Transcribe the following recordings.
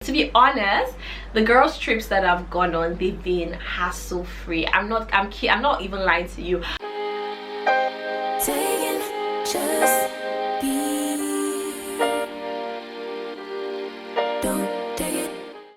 To be honest, the girls' trips that I've gone on, they've been hassle free. I'm not even lying to you.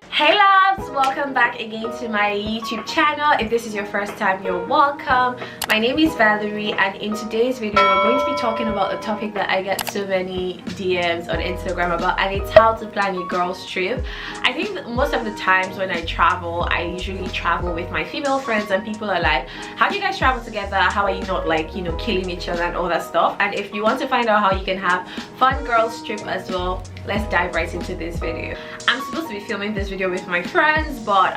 Hey loves, welcome back again to my YouTube channel. If this is your first time, you're welcome. My name is Valerie, and in today's video we're going to be talking about a topic that I get so many DMs on Instagram about, and it's how to plan a girls trip. I think that most of the times when I travel, I usually travel with my female friends, and people are like, how do you guys travel together? How are you not, like, you know, killing each other and all that stuff? And if you want to find out how you can have fun girls trip as well, let's dive right into this video. I'm supposed to be filming this video with my friends, but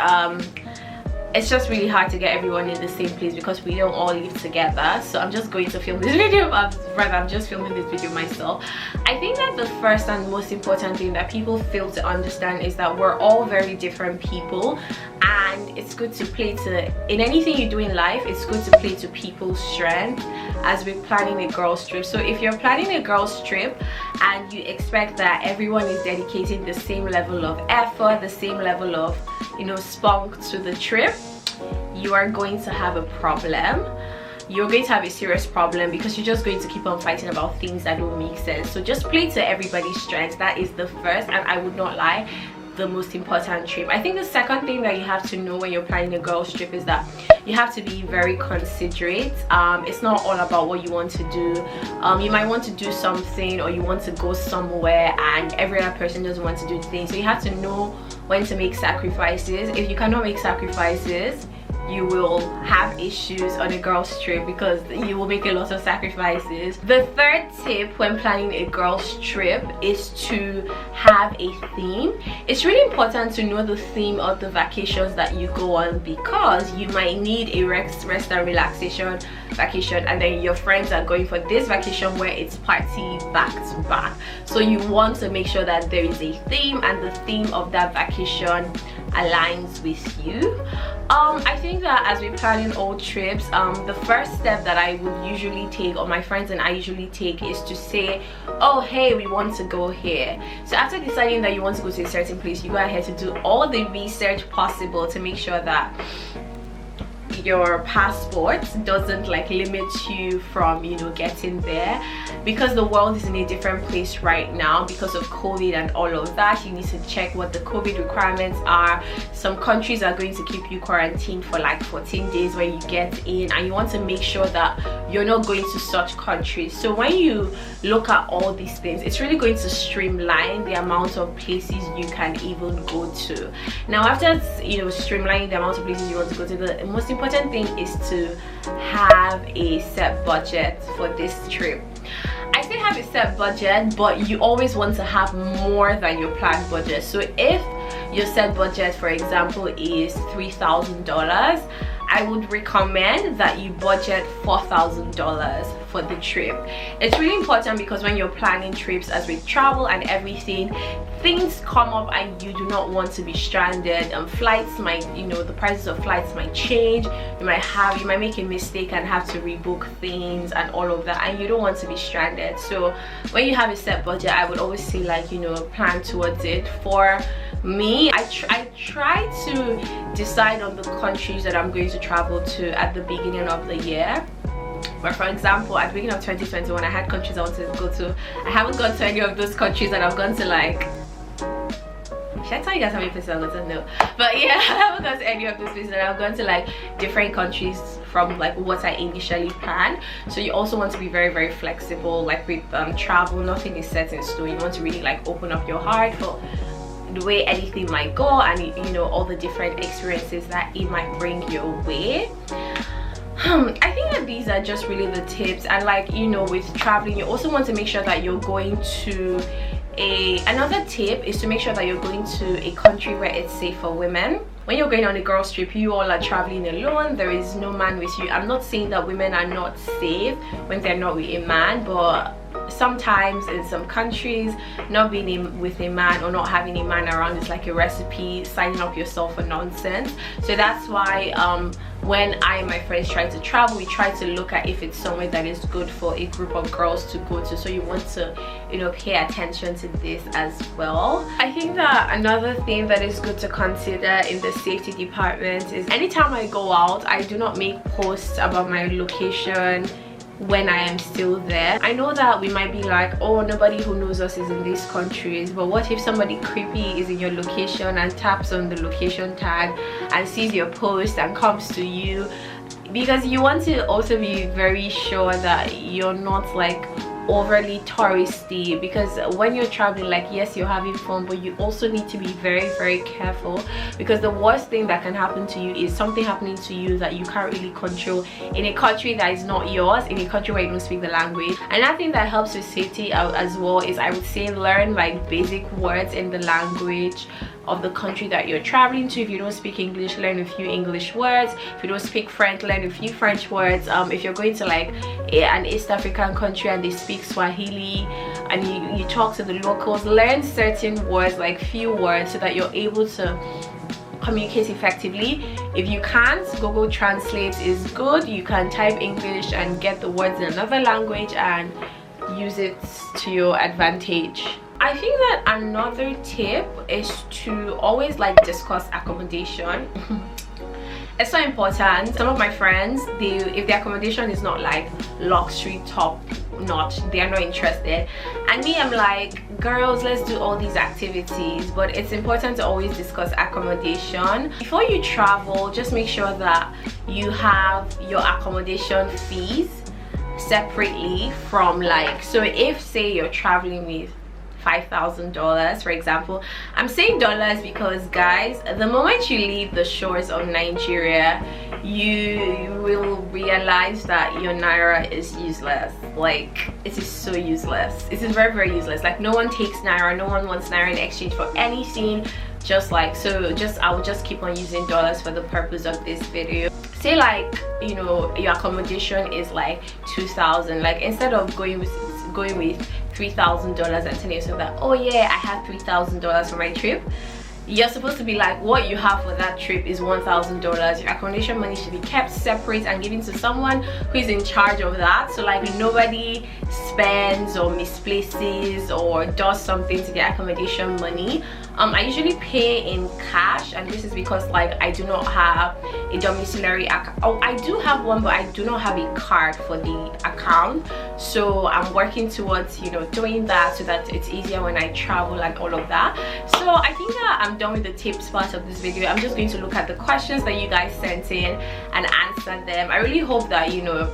it's just really hard to get everyone in the same place because we don't all live together. So I'm just going to film this video, I'm just filming this video myself. I think that the first and most important thing that people fail to understand is that we're all very different people, and it's good to play to, in anything you do in life, it's good to play to people's strength as we're planning a girls trip. So if you're planning a girls trip and you expect that everyone is dedicating the same level of effort, the same level of, you know, spunk to the trip, you are going to have a problem. You're going to have a serious problem because you're just going to keep on fighting about things that don't make sense. So just play to everybody's strengths. That is the first, and I would not lie, the most important trip. I think the second thing that you have to know when you're planning a girls trip is that you have to be very considerate. It's not all about what you want to do. You might want to do something, or you want to go somewhere and every other person doesn't want to do the thing. So you have to know when to make sacrifices. If you cannot make sacrifices, you will have issues on a girls trip because you will make a lot of sacrifices. The third tip when planning a girls trip is to have a theme. It's really important to know the theme of the vacations that you go on, because you might need a rest and relaxation vacation, and then your friends are going for this vacation where it's party back to back. So you want to make sure that there is a theme, and the theme of that vacation aligns with you. I think that as we're planning all trips, the first step that I would usually take, or my friends and I usually take, is to say, oh hey, we want to go here. So after deciding that you want to go to a certain place, you go ahead to do all the research possible to make sure that your passport doesn't like limit you from, you know, getting there, because the world is in a different place right now because of COVID and all of that. You need to check what the COVID requirements are. Some countries are going to keep you quarantined for like 14 days when you get in, and you want to make sure that you're not going to such countries. So when you look at all these things, it's really going to streamline the amount of places you can even go to. Now after, you know, streamlining the amount of places you want to go to, the most important thing is to have a set budget for this trip. I say have a set budget, but you always want to have more than your planned budget. So if your set budget, for example, is $3,000, I would recommend that you budget $4,000 for the trip. It's really important because when you're planning trips, as we travel and everything, things come up and you do not want to be stranded. Flights might, you know, the prices of flights might change. You might make a mistake and have to rebook things and all of that, and you don't want to be stranded. So when you have a set budget, I would always say, like, you know, plan towards it. For me, I try to decide on the countries that I'm going to travel to at the beginning of the year. But for example, at the beginning of 2021, I had countries I wanted to go to. I haven't gone to any of those countries, and I've gone to, like, should I tell you guys how many places I've gone to? No, but yeah, I haven't gone to any of those places, and I've gone to like different countries from like what I initially planned. So you also want to be very, very flexible. Like with travel, nothing is set in stone. You want to really like open up your heart for the way anything might go, and you know, all the different experiences that it might bring your way. I think that these are just really the tips. And like, you know, with traveling, you also want to make sure that you're going to another tip is to make sure that you're going to a country where it's safe for women. When you're going on a girls trip, you all are traveling alone. There is no man with you. I'm not saying that women are not safe when they're not with a man, but sometimes in some countries, not being with a man or not having a man around is like a recipe, signing up yourself for nonsense. So that's why when I and my friends try to travel, we try to look at if it's somewhere that is good for a group of girls to go to. So you want to, you know, pay attention to this as well. I think that another thing that is good to consider in the safety department is anytime I go out, I do not make posts about my location when I am still there. I know that we might be like, oh, nobody who knows us is in these countries, but what if somebody creepy is in your location and taps on the location tag and sees your post and comes to you? Because you want to also be very sure that you're not like overly touristy, because when you're traveling, like, yes, you're having fun, but you also need to be very, very careful, because the worst thing that can happen to you is something happening to you that you can't really control in a country that is not yours, in a country where you don't speak the language. Another thing that helps with safety as well is, I would say, learn like basic words in the language of the country that you're traveling to. If you don't speak English, learn a few English words. If you don't speak French, learn a few French words. If you're going to like an East African country and they speak Swahili and you talk to the locals, learn certain words, like few words, so that you're able to communicate effectively. If you can't, Google Translate is good. You can type English and get the words in another language and use it to your advantage. I think that another tip is to always like discuss accommodation. It's so important. Some of my friends, if the accommodation is not like luxury top notch, they are not interested, and me, I'm like, girls, let's do all these activities. But it's important to always discuss accommodation before you travel. Just make sure that you have your accommodation fees separately from, like, so if say you're traveling with $5,000, for example. I'm saying dollars because, guys, the moment you leave the shores of Nigeria, you will realize that your naira is useless. Like, it is so useless. It is very, very useless. Like, no one takes naira, no one wants naira in exchange for anything. Just like, so I will just keep on using dollars for the purpose of this video. Say like, you know, your accommodation is like 2,000. like, instead of going with $3,000 and telling yourself that, oh yeah, I have $3,000 for my trip, you're supposed to be like, what you have for that trip is $1,000. Your accommodation money should be kept separate and given to someone who is in charge of that, so like nobody spends or misplaces or does something to their accommodation money. I usually pay in cash, and this is because like I do not have a domiciliary account. Oh, I do have one, but I do not have a card for the account, so I'm working towards, you know, doing that so that it's easier when I travel and all of that. So I think that I'm done with the tips part of this video. I'm just going to look at the questions that you guys sent in and answer them. I really hope that, you know,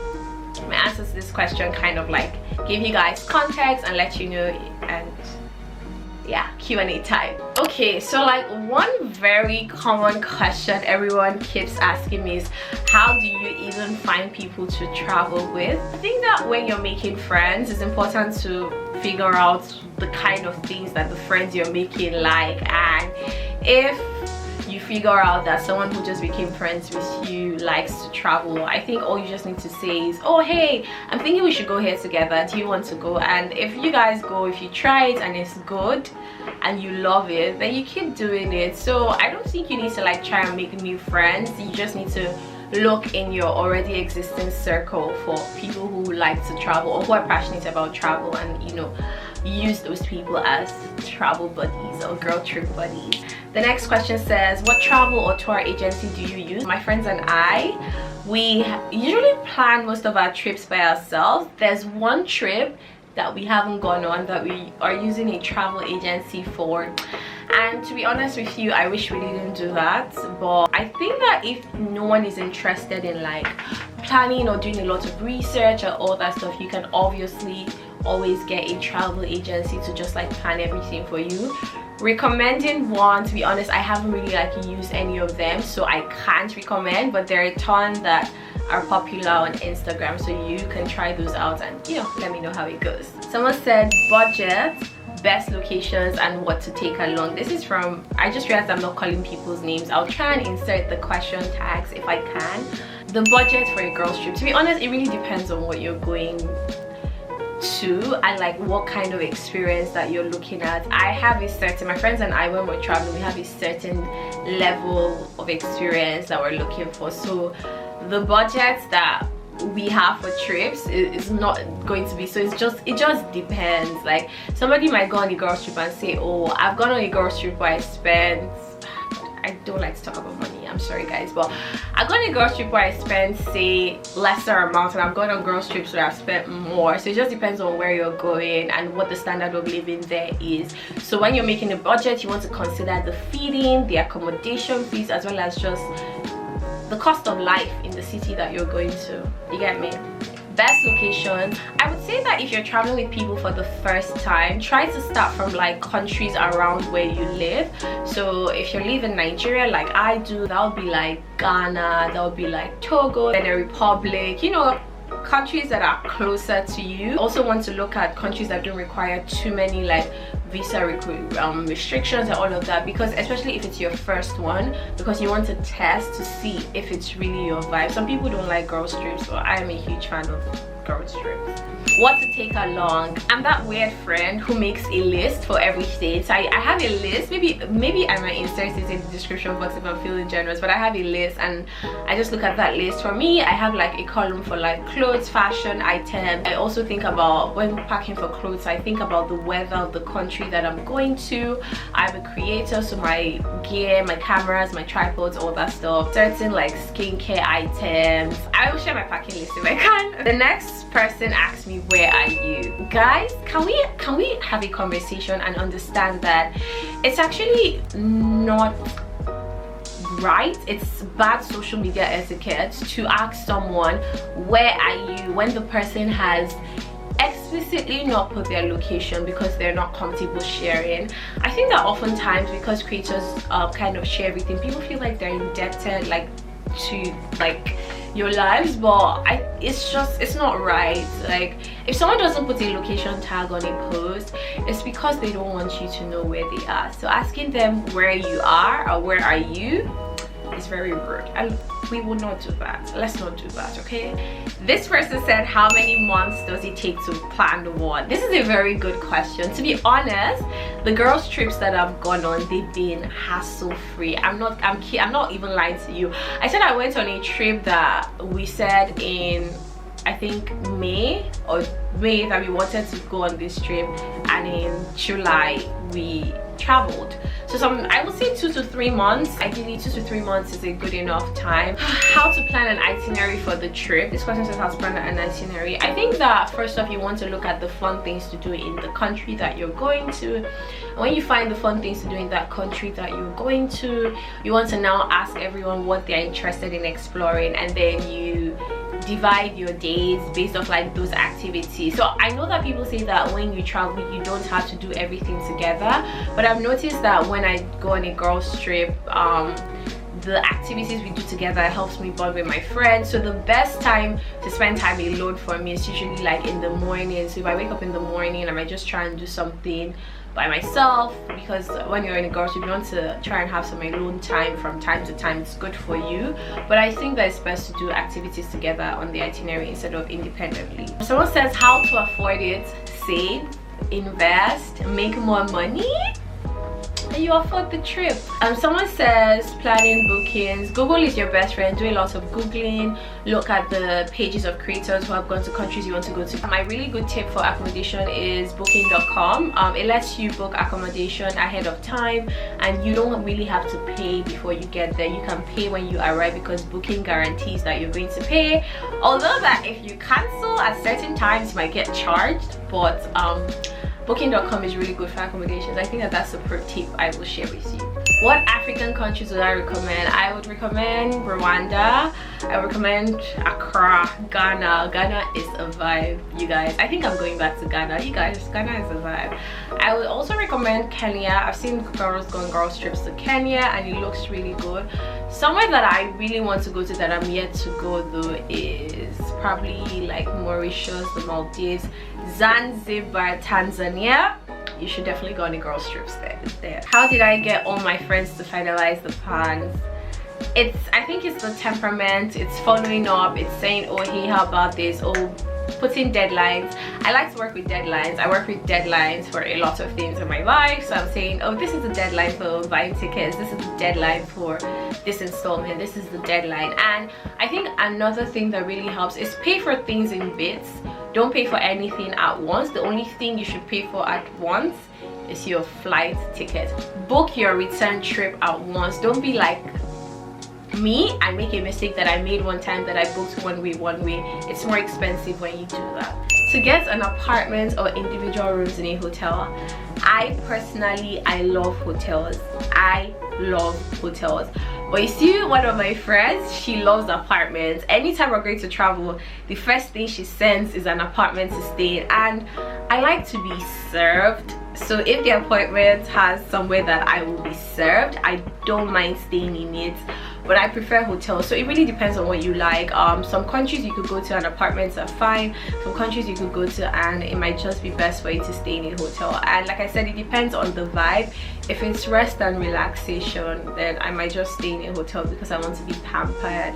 my answers to this question kind of like give you guys context and let you know, and yeah, Q&A time. Okay, so like one very common question everyone keeps asking me is, how do you even find people to travel with? I think that when you're making friends, it's important to figure out the kind of things that the friends you're making like, and if you figure out that someone who just became friends with you likes to travel, I think all you just need to say is, oh hey, I'm thinking we should go here together, do you want to go? And if you guys go, if you try it and it's good and you love it, then you keep doing it. So I don't think you need to like try and make new friends. You just need to look in your already existing circle for people who like to travel or who are passionate about travel, and you know, use those people as travel buddies or girl trip buddies. The next question says, what travel or tour agency do you use? My friends and I, we usually plan most of our trips by ourselves. There's one trip that we haven't gone on that we are using a travel agency for, and to be honest with you, I wish we didn't do that. But I think that if no one is interested in like planning or doing a lot of research or all that stuff, you can obviously always get a travel agency to just like plan everything for you. Recommending one, to be honest, I haven't really like used any of them, so I can't recommend, but there are a ton that are popular on Instagram, so you can try those out and, you know, let me know how it goes. Someone said budget, best locations, and what to take along. This is from, I just realized I'm not calling people's names. I'll try and insert the question tags if I can. The budget for a girl's trip, to be honest, it really depends on what you're going to and like what kind of experience that you're looking at. I have a certain, my friends and I, when we're traveling, we have a certain level of experience that we're looking for. So the budget that we have for trips is not going to be, so it just depends. Like somebody might go on a girls trip and say, oh, I've gone on a girls trip where I spent, I don't like to talk about money, I'm sorry guys, but I've gone on a girls trip where I spent, say, lesser amount, and I've gone on girls trips where I've spent more. So it just depends on where you're going and what the standard of living there is. So when you're making a budget, you want to consider the feeding, the accommodation fees, as well as just the cost of life in the city that you're going to. You get me? Best locations, I would say that if you're traveling with people for the first time, try to start from like countries around where you live. So if you live in Nigeria like I do, that would be like Ghana, that would be like Togo, Benin Republic, you know, countries that are closer to you. Also want to look at countries that don't require too many like visa restrictions and all of that, because especially if it's your first one, because you want to test to see if it's really your vibe. Some people don't like girls trips, but I am a huge fan of girls trips. What to take along, I'm that weird friend who makes a list for everything. So I have a list, maybe I might insert it in the description box if I'm feeling generous, but I have a list and I just look at that list. For me, I have like a column for like clothes, fashion items. I also think about, when packing for clothes, I think about the weather of the country that I'm going to. I'm a creator, so my gear, my cameras, my tripods, all that stuff, certain like skincare items. I will share my packing list if I can. The next person asked me, where are you? Guys, can we have a conversation and understand that it's actually not right, it's bad social media etiquette to ask someone where are you when the person has explicitly not put their location because they're not comfortable sharing. I think that oftentimes, because creators kind of share everything, people feel like they're indebted like to like your lives, but it's not right. Like if someone doesn't put a location tag on a post, it's because they don't want you to know where they are. So asking them where you are or where are you is very rude, and we will not do that. Let's not do that, okay? This person said, how many months does it take to plan one? This is a very good question. To be honest, the girls trips that I've gone on, they've been hassle free. I'm not even lying to you. I said I went on a trip that we said in, I think May that we wanted to go on this trip, and in July we traveled. So I would say 2 to 3 months. Ideally 2 to 3 months is a good enough time. How to plan an itinerary for the trip. This question says how to plan an itinerary. I think that first off, you want to look at the fun things to do in the country that you're going to. And when you find the fun things to do in that country that you're going to, you want to now ask everyone what they're interested in exploring, and then you divide your days based off like those activities. So I know that people say that when you travel you don't have to do everything together, but I've noticed that when I go on a girls trip, the activities we do together helps me bond with my friends. So the best time to spend time alone for me is usually like in the morning. So if I wake up in the morning, I might just try and do something by myself, because when you're in a girls trip you want to try and have some alone time from time to time. It's good for you, but I think that it's best to do activities together on the itinerary instead of independently. Someone says how to afford it, save, invest, make more money, and you afford the trip. Someone says planning bookings. Google is your best friend. Do a lot of googling, look at the pages of creators who have gone to countries you want to go to. My really good tip for accommodation is booking.com. It lets you book accommodation ahead of time, and you don't really have to pay before you get there. You can pay when you arrive, because booking guarantees that you're going to pay, although that if you cancel at certain times you might get charged. But booking.com is really good for accommodations. I think that that's a pro tip I will share with you. What African countries would I recommend? I would recommend Rwanda. I would recommend Accra, Ghana. Ghana is a vibe, you guys. I think I'm going back to Ghana. You guys, Ghana is a vibe. I would also recommend Kenya. I've seen girls go on girls trips to Kenya and it looks really good. Somewhere that I really want to go to that I'm yet to go though is probably like Mauritius, the Maldives, Zanzibar, Tanzania. You should definitely go on the girls trips there. How did I get all my friends to finalize the plans? I think it's the temperament. It's following up. It's saying, oh hey, how about this? Oh, putting deadlines. I like to work with deadlines. I work with deadlines for a lot of things in my life. So I'm saying, oh, this is the deadline for buying tickets, this is the deadline for this installment, this is the deadline. And I think another thing that really helps is pay for things in bits. Don't pay for anything at once. The only thing you should pay for at once is your flight ticket. Book your return trip at once. Don't be like me and make a mistake that I made one time, that I booked one way. It's more expensive when you do that. To get an apartment or individual rooms in a hotel, I love hotels. I love hotels. But you see, one of my friends, she loves apartments. Anytime we're going to travel, the first thing she sends is an apartment to stay in, and I like to be served. So if the appointment has somewhere that I will be served, I don't mind staying in it, but I prefer hotels. So it really depends on what you like. Some countries you could go to and apartments are fine. Some countries you could go to and it might just be best for you to stay in a hotel. And like I said, it depends on the vibe. If it's rest and relaxation, then I might just stay in a hotel because I want to be pampered.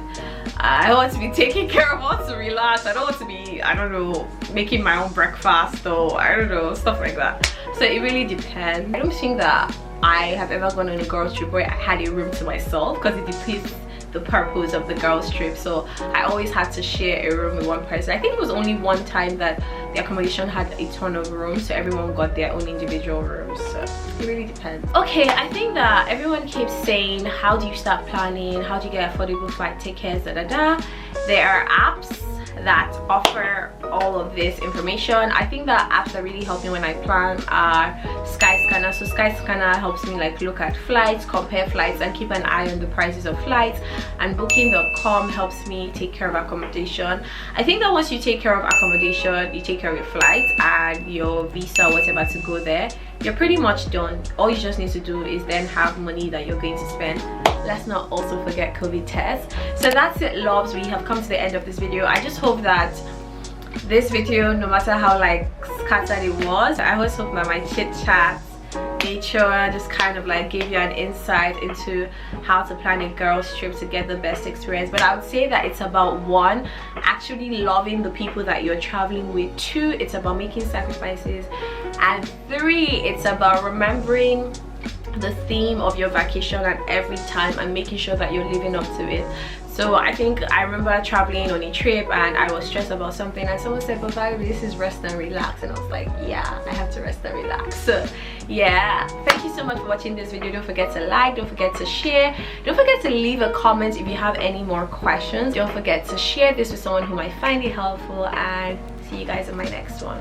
I want to be taken care of. I want to relax. I don't want to be, I don't know, making my own breakfast or I don't know, stuff like that. So it really depends. I don't think that I have ever gone on a girls trip where I had a room to myself, because it defeats the purpose of the girls trip. So I always had to share a room with one person. I think it was only one time that the accommodation had a ton of rooms, so everyone got their own individual rooms. So it really depends. Okay, I think that everyone keeps saying, how do you start planning, how do you get affordable flight tickets, There are apps that offer all of this information. I think that apps that really help me when I plan are Skyscanner. So Skyscanner helps me like look at flights, compare flights, and keep an eye on the prices of flights. And Booking.com helps me take care of accommodation. I think that once you take care of accommodation, you take care of your flights and your visa, whatever, to go there, you're pretty much done. All you just need to do is then have money that you're going to spend. Let's not also forget COVID tests. So that's it, loves. We have come to the end of this video. I just hope that this video, no matter how like scattered it was, I always hope that my chit chat nature just kind of like gave you an insight into how to plan a girls trip to get the best experience. But I would say that it's about, one, actually loving the people that you're traveling with. Two, it's about making sacrifices. And three, it's about remembering the theme of your vacation at every time and making sure that you're living up to it. So I think I remember traveling on a trip and I was stressed about something and someone said, but Valerie, this is rest and relax, and I was like, yeah, I have to rest and relax. So yeah, thank you so much for watching this video. Don't forget to like, don't forget to share, don't forget to leave a comment if you have any more questions. Don't forget to share this with someone who might find it helpful, and see you guys in my next one.